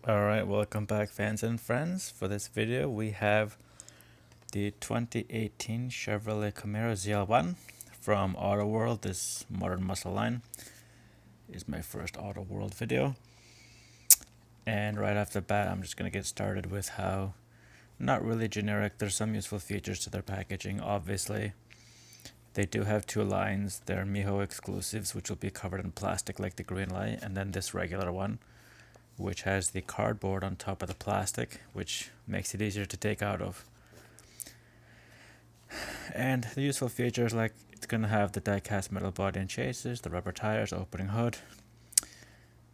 Alright, welcome back fans and friends. For this video we have the 2018 Chevrolet Camaro ZL-1 from Autoworld. This modern muscle line is my first Autoworld video. And right off the bat I'm just going to get started with how, not really generic, there's some useful features to their packaging. Obviously they do have two lines. They're Miho exclusives, which will be covered in plastic like the green light, and then this regular one, which has the cardboard on top of the plastic, which makes it easier to take out of. And the useful features, like it's going to have the die-cast metal body and chassis, the rubber tires, opening hood,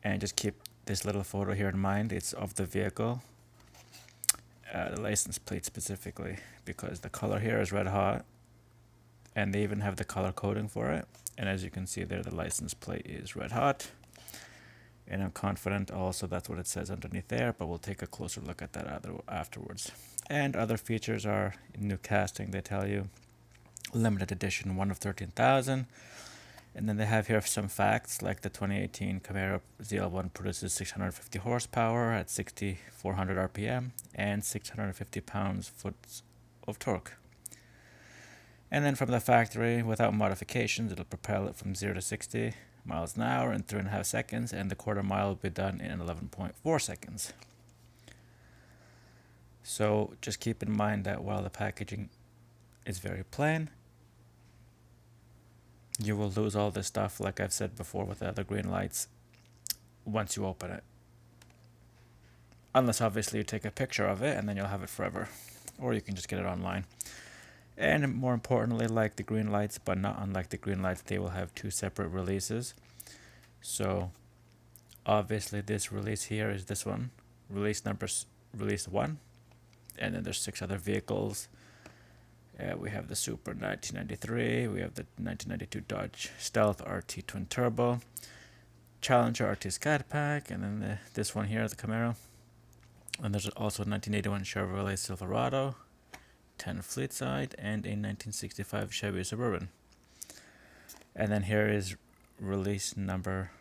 and just keep this little photo here in mind. It's of the vehicle, the license plate specifically, because the color here is red hot, and they even have the color coding for it. And as you can see there, the license plate is red hot. And I'm confident also that's what it says underneath there, but we'll take a closer look at that afterwards. And other features are new casting, they tell you. Limited edition, 1 of 13,000. And then they have here some facts, like the 2018 Camaro ZL-1 produces 650 horsepower at 6,400 RPM and 650 pounds-foot of torque. And then from the factory, without modifications, it'll propel it from 0 to 60 miles an hour in 3.5 seconds, and the quarter mile will be done in 11.4 seconds. So just keep in mind that while the packaging is very plain, you will lose all this stuff, like I've said before with the other green lights, once you open it. Unless obviously you take a picture of it and then you'll have it forever, or you can just get it online. And more importantly, like the green lights, but not unlike the green lights, they will have two separate releases. So obviously this release here is this one, release 1, and then there's 6 other vehicles. We have the Super 1993, we have the 1992 Dodge Stealth RT Twin Turbo, Challenger RT Scat Pack, and then this one here, the Camaro. And there's also a 1981 Chevrolet Silverado, 10 Fleet Side, and a 1965 Chevy Suburban. And then here is release number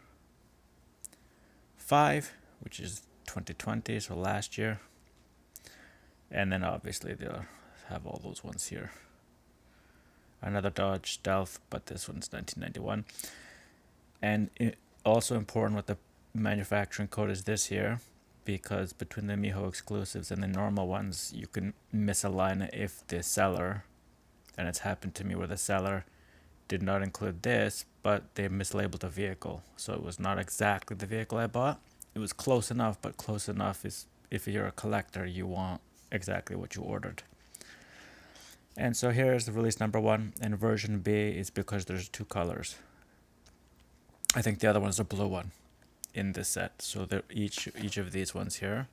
5, which is 2020, so last year. And then obviously they'll have all those ones here. Another Dodge Stealth, but this one's 1991. And also important with the manufacturing code is this here, because between the Miho exclusives and the normal ones, you can misalign it if the seller, and it's happened to me where the seller did not include this, but they mislabeled the vehicle. So it was not exactly the vehicle I bought. It was close enough, but close enough is if you're a collector, you want exactly what you ordered. And so here's the release number 1, and version B is because there's 2 colors. I think the other one's a blue one in this set. So each of these ones here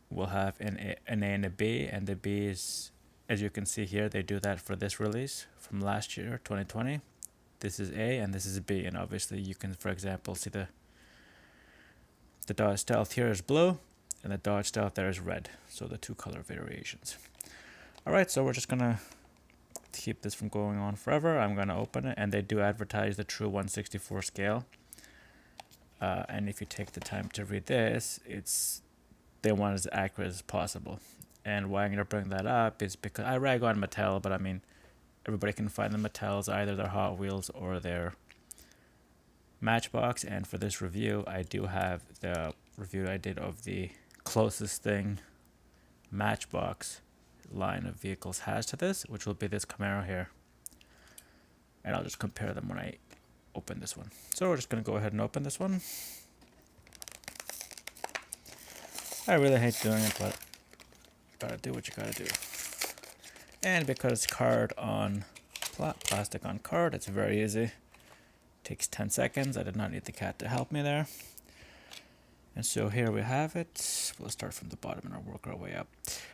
will have an A and a B, and the B is, as you can see here, they do that for this release from last year, 2020. This is A and this is B, and obviously you can, for example, see the Dodge Stealth here is blue and the Dodge Stealth there is red, so the 2 color variations. Alright, so we're just gonna keep this from going on forever. I'm going to open it, and they do advertise the true 1/64 scale. And if you take the time to read this, they want as accurate as possible. And why I'm going to bring that up is because I rag on Mattel, but I mean, everybody can find the Mattels, either their Hot Wheels or their Matchbox. And for this review, I do have the review I did of the closest thing Matchbox line of vehicles has to this, which will be this Camaro here. And I'll just compare them when I open this one. So we're just going to go ahead and open this one. I really hate doing it, but gotta do what you gotta do. And because it's card on plastic on card, it's very easy. Takes 10 seconds. I did not need the cat to help me there. And so here we have it. We'll start from the bottom and I'll work our way up.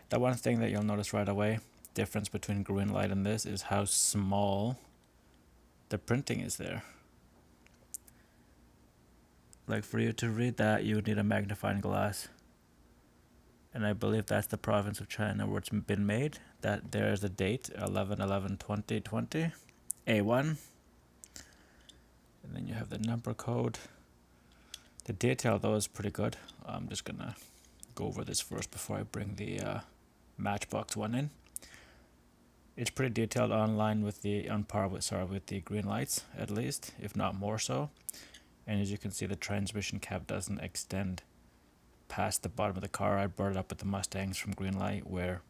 The one thing that you'll notice right away, difference between green light and this, is how small the printing is there. Like, for you to read that, you would need a magnifying glass. And I believe that's the province of China where it's been made. That there's the date, 11/11/2020, A1. And then you have the number code. The detail though is pretty good. I'm just gonna go over this first before I bring the Matchbox one in. It's pretty detailed, online with the on par with the green lights, at least, if not more so. And as you can see, the transmission cap doesn't extend past the bottom of the car. I brought it up with the Mustangs from Greenlight where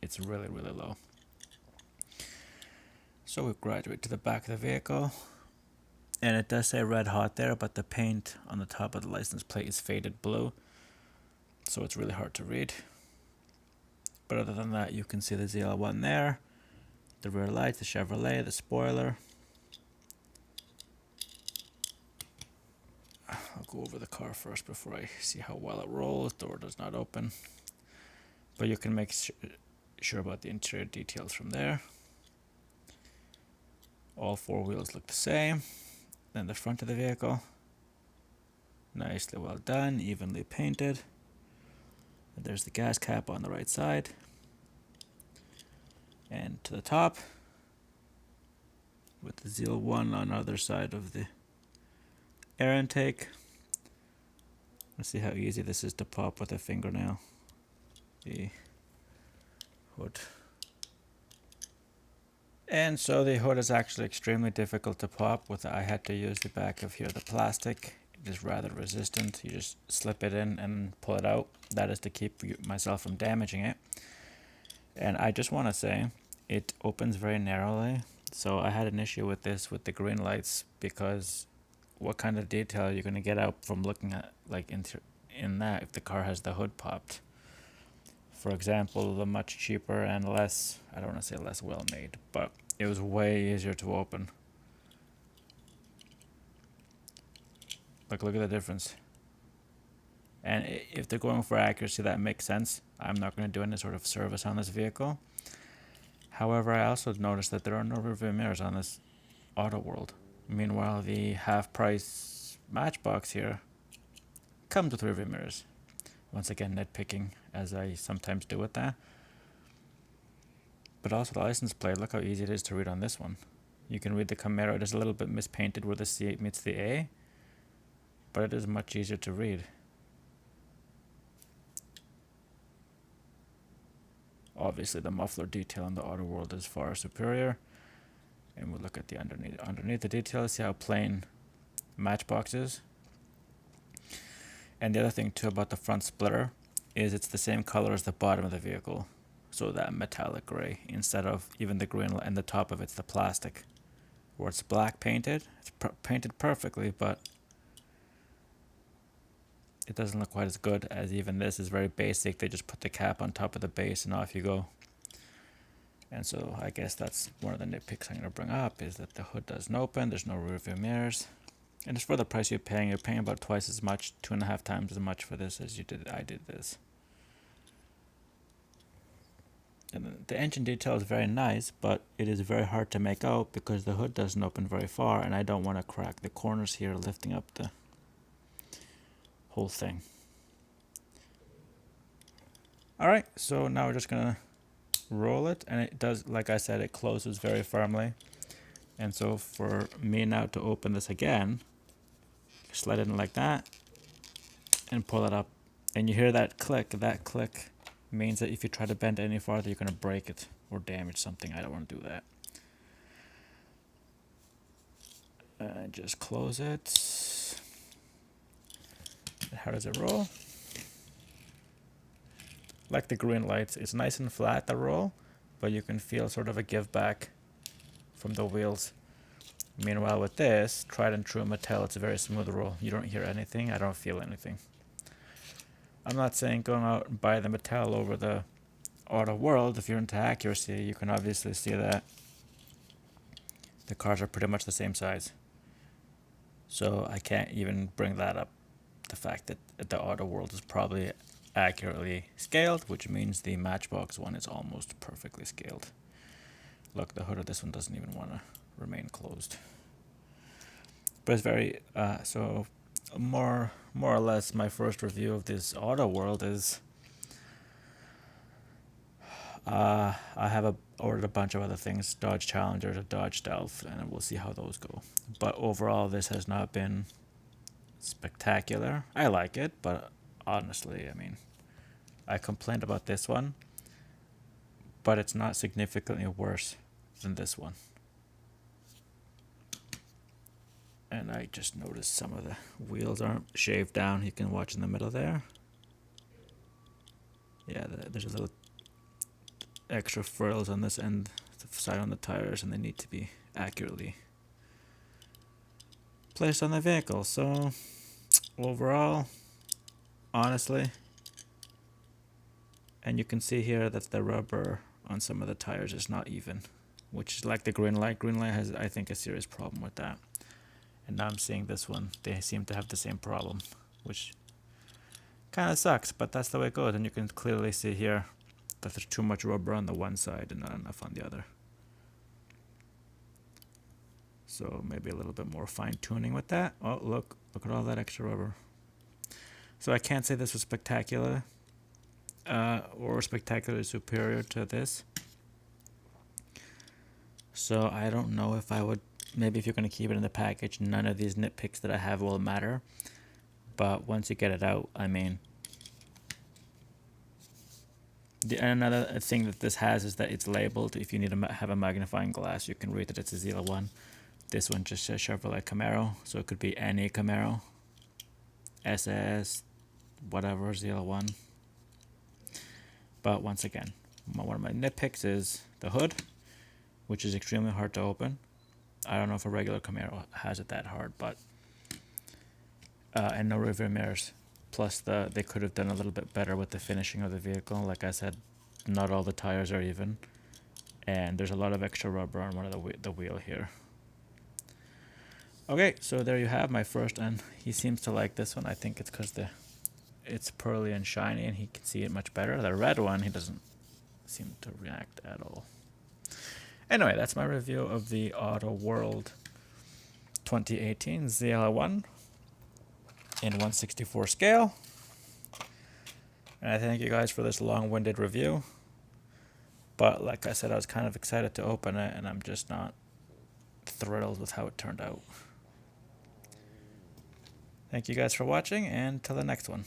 it's really, really low. So we graduate to the back of the vehicle, and it does say red hot there, but the paint on the top of the license plate is faded blue, so it's really hard to read. But other than that, you can see the ZL-1 there, the rear lights, the Chevrolet, the spoiler. I'll go over the car first before I see how well it rolls. Door does not open, but you can make sure about the interior details from there. All four wheels look the same. Then the front of the vehicle, nicely well done, evenly painted. And there's the gas cap on the right side. And to the top, with the ZL-1 on the other side of the air intake. Let's see how easy this is to pop with a fingernail. The hood. And so the hood is actually extremely difficult to pop with. I had to use the back of here, the plastic. It is rather resistant. You just slip it in and pull it out. That is to keep myself from damaging it. And I just want to say, it opens very narrowly. So I had an issue with this with the green lights, because what kind of detail are you going to get out from looking at, like, in that if the car has the hood popped? For example, the much cheaper and less, I don't want to say less well made, but it was way easier to open. Look at the difference. And if they're going for accuracy, that makes sense. I'm not going to do any sort of service on this vehicle. However, I also noticed that there are no rearview mirrors on this Autoworld. Meanwhile, the half-price Matchbox here comes with rearview mirrors. Once again, nitpicking, as I sometimes do with that. But also the license plate, look how easy it is to read on this one. You can read the Camaro. It is a little bit mispainted where the C meets the A, but it is much easier to read. Obviously, the muffler detail on the Autoworld is far superior. And we'll look at the underneath the detail, see how plain Matchbox is. And the other thing too about the front splitter is it's the same color as the bottom of the vehicle. So that metallic gray, instead of even the green, and the top of it's the plastic. Where it's black painted, it's painted perfectly, but it doesn't look quite as good as even this. Is very basic. They just put the cap on top of the base and off you go. And so I guess that's one of the nitpicks I'm going to bring up, is that the hood doesn't open, there's no rear view mirrors. And it's for the price you're paying about twice as much, 2.5 times as much for this as I did this. And the engine detail is very nice, but it is very hard to make out because the hood doesn't open very far, and I don't want to crack the corners here, lifting up the whole thing. Alright, so now we're just going to roll it, and it does, like I said, it closes very firmly. And so for me now to open this again, slide it in like that and pull it up, and you hear that click. That click means that if you try to bend it any farther, you're going to break it or damage something. I don't want to do that. And just close it. How does it roll? Like the green lights, it's nice and flat, the roll, but you can feel sort of a give back from the wheels. Meanwhile with this, tried and true Mattel, it's a very smooth roll. You don't hear anything, I don't feel anything. I'm not saying go out and buy the Mattel over the Autoworld. If you're into accuracy, you can obviously see that the cars are pretty much the same size. So I can't even bring that up. The fact that the Autoworld is probably accurately scaled, which means the Matchbox one is almost perfectly scaled. Look, the hood of this one doesn't even want to remain closed. But it's very so more or less my first review of this Autoworld is I have ordered a bunch of other things, Dodge Challenger, a Dodge Stealth, and we'll see how those go. But overall, this has not been spectacular. I like it, but honestly, I mean, I complained about this one, but it's not significantly worse than this one. And I just noticed some of the wheels aren't shaved down. You can watch in the middle there. Yeah, there's a little extra furls on this end side on the tires, and they need to be accurately placed on the vehicle. So overall, honestly, and you can see here that the rubber on some of the tires is not even, which is like the green light. Green light has, I think, a serious problem with that. And now I'm seeing this one. They seem to have the same problem, which kind of sucks, but that's the way it goes. And you can clearly see here that there's too much rubber on the one side and not enough on the other. So maybe a little bit more fine tuning with that. Oh, look at all that extra rubber. So I can't say this was spectacular or spectacularly superior to this. So I don't know if I would, maybe if you're going to keep it in the package, none of these nitpicks that I have will matter. But once you get it out, I mean, another thing that this has is that it's labeled. If you need to have a magnifying glass, you can read that it's a ZL-1. This one just says Chevrolet Camaro, so it could be any Camaro, SS, whatever, ZL-1. But once again, one of my nitpicks is the hood, which is extremely hard to open. I don't know if a regular Camaro has it that hard, but and no rear mirrors. Plus, they could have done a little bit better with the finishing of the vehicle. Like I said, not all the tires are even, and there's a lot of extra rubber on one of the wheel here. Okay, so there you have my first, and he seems to like this one. I think it's because it's pearly and shiny, and he can see it much better. The red one, he doesn't seem to react at all. Anyway, that's my review of the Autoworld 2018 ZL-1 in 1/64 scale. And I thank you guys for this long-winded review. But like I said, I was kind of excited to open it, and I'm just not thrilled with how it turned out. Thank you guys for watching, and till the next one.